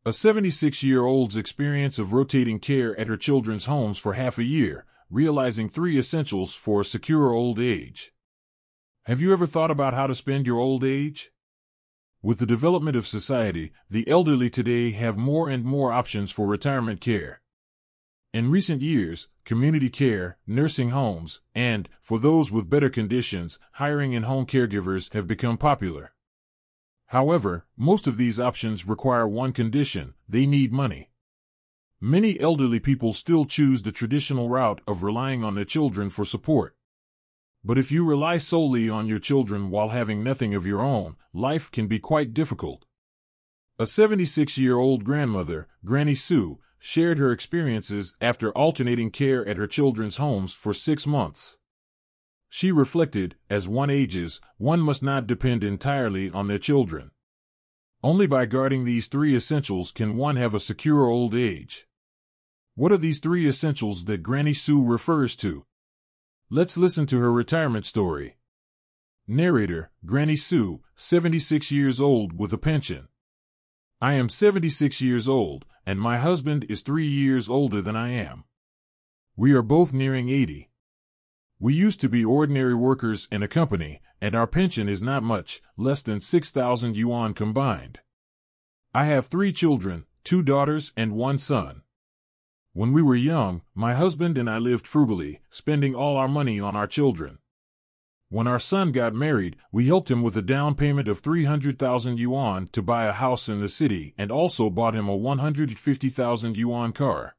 A 76-year-old's experience of rotating care at her children's homes for half a year, realizing 3 essentials for a secure old age. Have you ever thought about how to spend your old age? With the development of society, the elderly today have more and more options for retirement care. In recent years, community care, nursing homes, and, for those with better conditions, hiring in-home caregivers have become popular. However, most of these options require one condition: they need money. Many elderly people still choose the traditional route of relying on their children for support. But if you rely solely on your children while having nothing of your own, life can be quite difficult. A 76-year-old grandmother, Granny Sue, shared her experiences after alternating care at her children's homes for 6 months. She reflected, as one ages, one must not depend entirely on their children. Only by guarding these 3 essentials can one have a secure old age. What are these 3 essentials that Granny Sue refers to? Let's listen to her retirement story. Narrator, Granny Sue, 76 years old with a pension. I am 76 years old, and my husband is 3 years older than I am. We are both nearing 80. We used to be ordinary workers in a company, and our pension is not much, less than 6,000 yuan combined. I have 3 children, 2 daughters and 1 son. When we were young, my husband and I lived frugally, spending all our money on our children. When our son got married, we helped him with a down payment of 300,000 yuan to buy a house in the city and also bought him a 150,000 yuan car.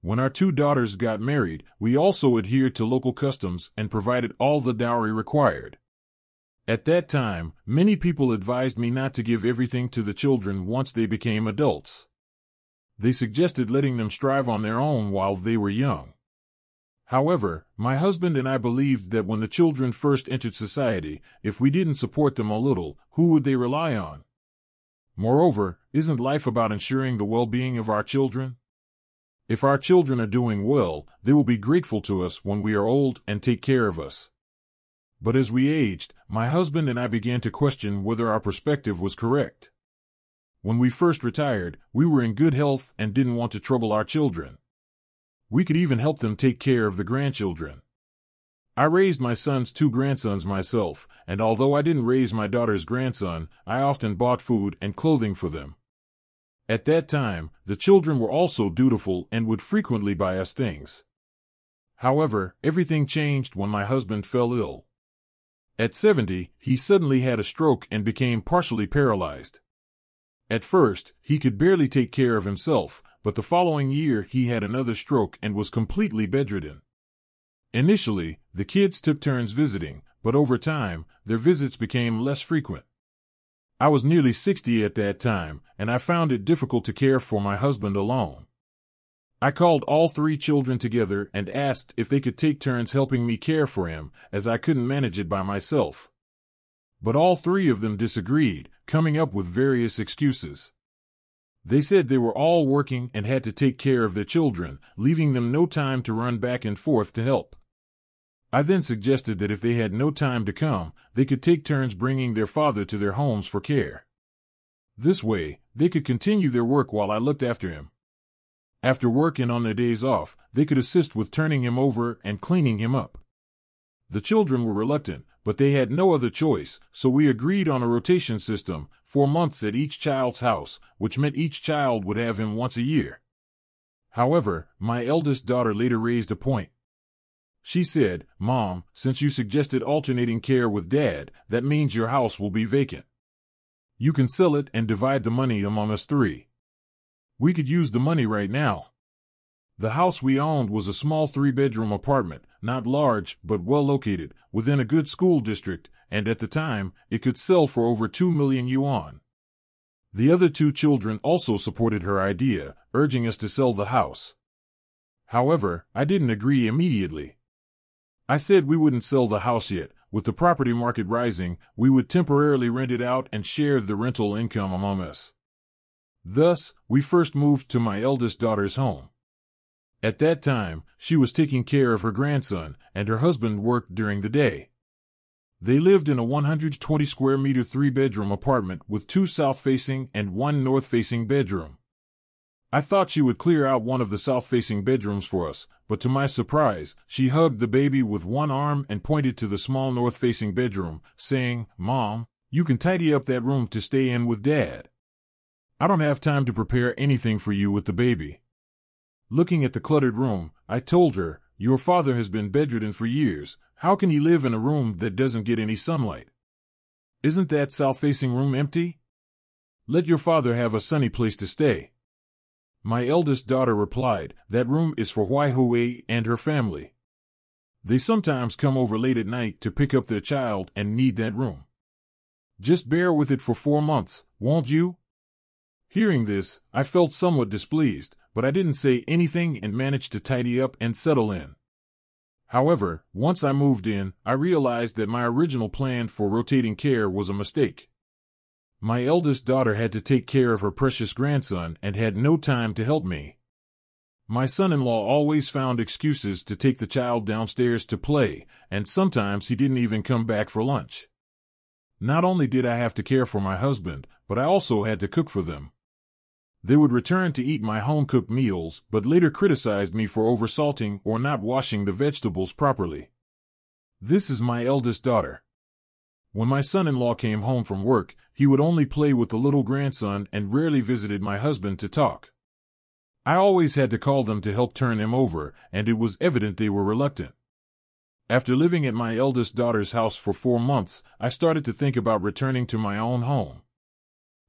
When our 2 daughters got married, we also adhered to local customs and provided all the dowry required. At that time, many people advised me not to give everything to the children once they became adults. They suggested letting them strive on their own while they were young. However, my husband and I believed that when the children first entered society, if we didn't support them a little, who would they rely on? Moreover, isn't life about ensuring the well-being of our children? If our children are doing well, they will be grateful to us when we are old and take care of us. But as we aged, my husband and I began to question whether our perspective was correct. When we first retired, we were in good health and didn't want to trouble our children. We could even help them take care of the grandchildren. I raised my son's 2 grandsons myself, and although I didn't raise my daughter's grandson, I often bought food and clothing for them. At that time, the children were also dutiful and would frequently buy us things. However, everything changed when my husband fell ill. At 70, he suddenly had a stroke and became partially paralyzed. At first, he could barely take care of himself, but the following year he had another stroke and was completely bedridden. Initially, the kids took turns visiting, but over time, their visits became less frequent. I was nearly 60 at that time, and I found it difficult to care for my husband alone. I called all 3 children together and asked if they could take turns helping me care for him, as I couldn't manage it by myself. But all 3 of them disagreed, coming up with various excuses. They said they were all working and had to take care of their children, leaving them no time to run back and forth to help. I then suggested that if they had no time to come, they could take turns bringing their father to their homes for care. This way, they could continue their work while I looked after him. After work and on their days off, they could assist with turning him over and cleaning him up. The children were reluctant, but they had no other choice, so we agreed on a rotation system, 4 months at each child's house, which meant each child would have him once a year. However, my eldest daughter later raised a point. She said, "Mom, since you suggested alternating care with Dad, that means your house will be vacant. You can sell it and divide the money among us 3. We could use the money right now." The house we owned was a small 3-bedroom apartment, not large but well located, within a good school district, and at the time, it could sell for over 2 million yuan. The other 2 children also supported her idea, urging us to sell the house. However, I didn't agree immediately. I said we wouldn't sell the house yet. With the property market rising, we would temporarily rent it out and share the rental income among us. Thus, we first moved to my eldest daughter's home. At that time, she was taking care of her grandson, and her husband worked during the day. They lived in a 120 square meter 3-bedroom apartment with 2 south-facing and 1 north-facing bedroom. I thought she would clear out one of the south-facing bedrooms for us, but to my surprise, she hugged the baby with one arm and pointed to the small north-facing bedroom, saying, "Mom, you can tidy up that room to stay in with Dad. I don't have time to prepare anything for you with the baby." Looking at the cluttered room, I told her, "Your father has been bedridden for years. How can he live in a room that doesn't get any sunlight? Isn't that south-facing room empty? Let your father have a sunny place to stay." My eldest daughter replied, "That room is for Waihui and her family. They sometimes come over late at night to pick up their child and need that room. Just bear with it for 4 months, won't you?" Hearing this, I felt somewhat displeased, but I didn't say anything and managed to tidy up and settle in. However, once I moved in, I realized that my original plan for rotating care was a mistake. My eldest daughter had to take care of her precious grandson and had no time to help me. My son-in-law always found excuses to take the child downstairs to play, and sometimes he didn't even come back for lunch. Not only did I have to care for my husband, but I also had to cook for them. They would return to eat my home-cooked meals, but later criticized me for oversalting or not washing the vegetables properly. This is my eldest daughter. When my son-in-law came home from work, he would only play with the little grandson and rarely visited my husband to talk. I always had to call them to help turn him over, and it was evident they were reluctant. After living at my eldest daughter's house for 4 months, I started to think about returning to my own home.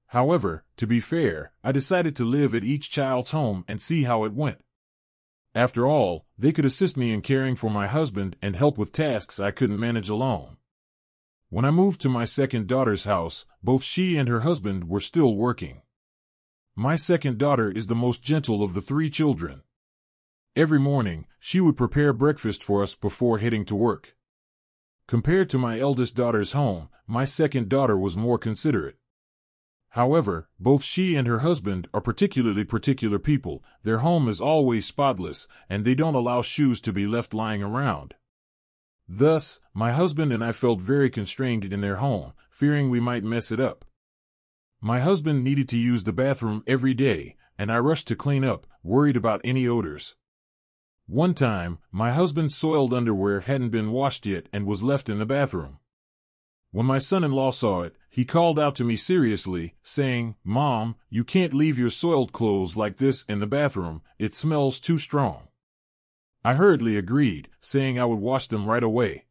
However, to be fair, I decided to live at each child's home and see how it went. After all, they could assist me in caring for my husband and help with tasks I couldn't manage alone. When I moved to my second daughter's house, both she and her husband were still working. My second daughter is the most gentle of the 3 children. Every morning, she would prepare breakfast for us before heading to work. Compared to my eldest daughter's home, my second daughter was more considerate. However, both she and her husband are particular people. Their home is always spotless, and they don't allow shoes to be left lying around. Thus, my husband and I felt very constrained in their home, fearing we might mess it up. My husband needed to use the bathroom every day, and I rushed to clean up, worried about any odors. One time, my husband's soiled underwear hadn't been washed yet and was left in the bathroom. When my son-in-law saw it, he called out to me seriously, saying, "Mom, you can't leave your soiled clothes like this in the bathroom, it smells too strong." I hurriedly agreed, saying I would wash them right away.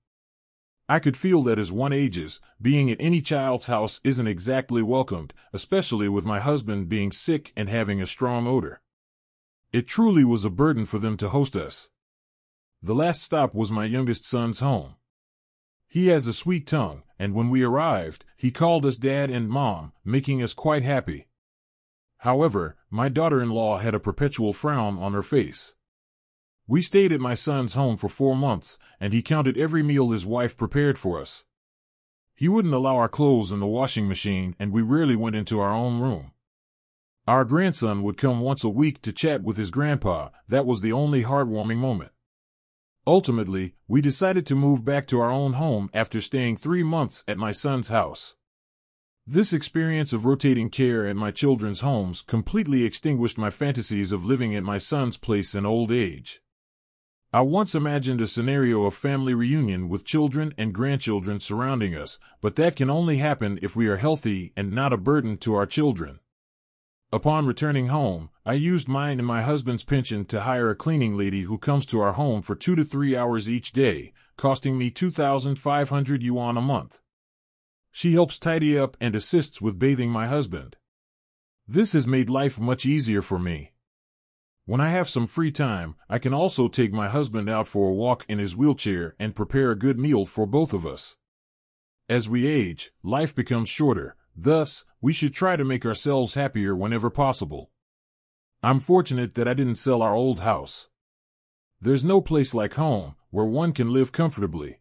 I could feel that as one ages, being at any child's house isn't exactly welcomed, especially with my husband being sick and having a strong odor. It truly was a burden for them to host us. The last stop was my youngest son's home. He has a sweet tongue, and when we arrived, he called us Dad and Mom, making us quite happy. However, my daughter-in-law had a perpetual frown on her face. We stayed at my son's home for 4 months, and he counted every meal his wife prepared for us. He wouldn't allow our clothes in the washing machine, and we rarely went into our own room. Our grandson would come once a week to chat with his grandpa. That was the only heartwarming moment. Ultimately, we decided to move back to our own home after staying 3 months at my son's house. This experience of rotating care at my children's homes completely extinguished my fantasies of living at my son's place in old age. I once imagined a scenario of family reunion with children and grandchildren surrounding us, but that can only happen if we are healthy and not a burden to our children. Upon returning home, I used mine and my husband's pension to hire a cleaning lady who comes to our home for 2 to 3 hours each day, costing me 2,500 yuan a month. She helps tidy up and assists with bathing my husband. This has made life much easier for me. When I have some free time, I can also take my husband out for a walk in his wheelchair and prepare a good meal for both of us. As we age, life becomes shorter. Thus, we should try to make ourselves happier whenever possible. I'm fortunate that I didn't sell our old house. There's no place like home, where one can live comfortably.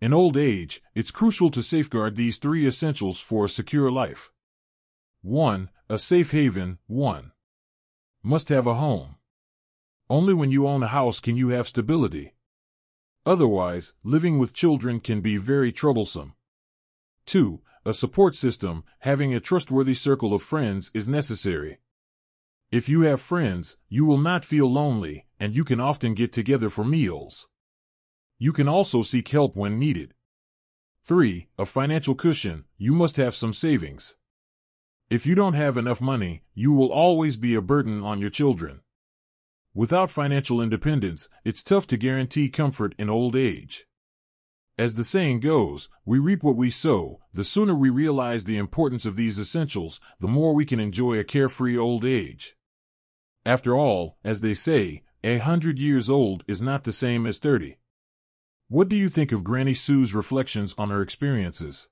In old age, it's crucial to safeguard these 3 essentials for a secure life. 1. A safe haven. 1. Must have a home. Only when you own a house can you have stability. Otherwise, living with children can be very troublesome. 2. A support system. Having a trustworthy circle of friends is necessary. If you have friends, you will not feel lonely, and you can often get together for meals. You can also seek help when needed. 3. A financial cushion. You must have some savings. If you don't have enough money, you will always be a burden on your children. Without financial independence, it's tough to guarantee comfort in old age. As the saying goes, we reap what we sow. The sooner we realize the importance of these essentials, the more we can enjoy a carefree old age. After all, as they say, 100 years old is not the same as 30. What do you think of Granny Sue's reflections on her experiences?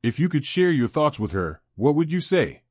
If you could share your thoughts with her, what would you say?